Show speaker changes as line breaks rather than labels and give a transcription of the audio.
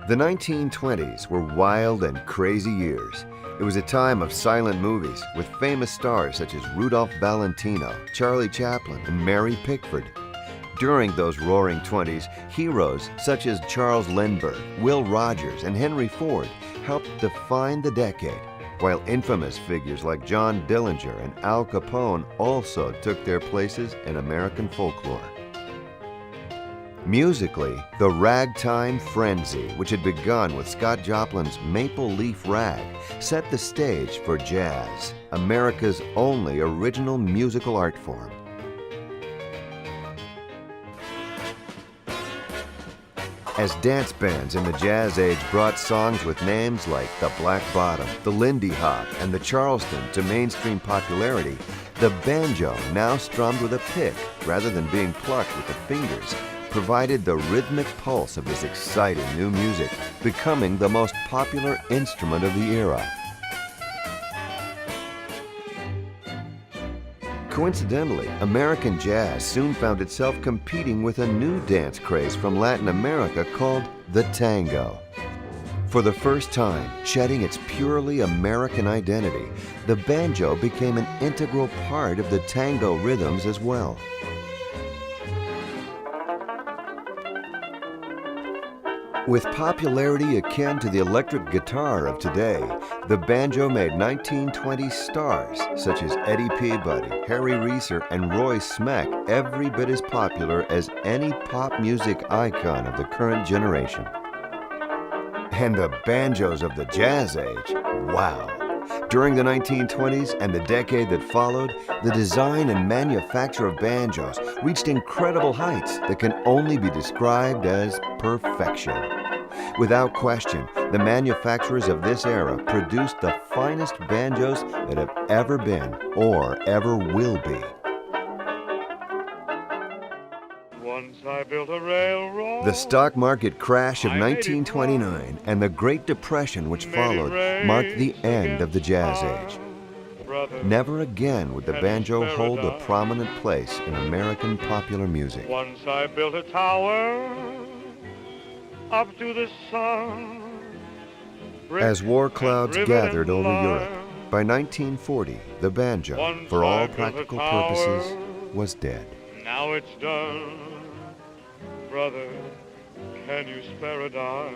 The 1920s were wild and crazy years. It was a time of silent movies with famous stars such as Rudolph Valentino, Charlie Chaplin, and Mary Pickford. During those roaring 20s, heroes such as Charles Lindbergh, Will Rogers, and Henry Ford helped define the decade, while infamous figures like John Dillinger and Al Capone also took their places in American folklore. Musically, the ragtime frenzy, which had begun with Scott Joplin's Maple Leaf Rag, set the stage for jazz, America's only original musical art form. As dance bands in the Jazz Age brought songs with names like the Black Bottom, the Lindy Hop, and the Charleston to mainstream popularity, the banjo, now strummed with a pick rather than being plucked with the fingers, provided the rhythmic pulse of this exciting new music, becoming the most popular instrument of the era. Coincidentally, American jazz soon found itself competing with a new dance craze from Latin America called the tango. For the first time, shedding its purely American identity, the banjo became an integral part of the tango rhythms as well. With popularity akin to the electric guitar of today, the banjo made 1920s stars such as Eddie Peabody, Harry Reeser, and Roy Smeck every bit as popular as any pop music icon of the current generation. And the banjos of the Jazz Age, wow! During the 1920s and the decade that followed, the design and manufacture of banjos reached incredible heights that can only be described as perfection. Without question, the manufacturers of this era produced the finest banjos that have ever been or ever will be.
Once I built a railroad.
The stock market crash of 1929 and the Great Depression which followed marked the end of the Jazz Age. Never again would the banjo hold a prominent place in American popular music.
Once I built a tower up to the sun.
As war clouds gathered over Europe, by 1940, the banjo, for all practical purposes, was dead.
Now it's done, brother, can you spare a dime?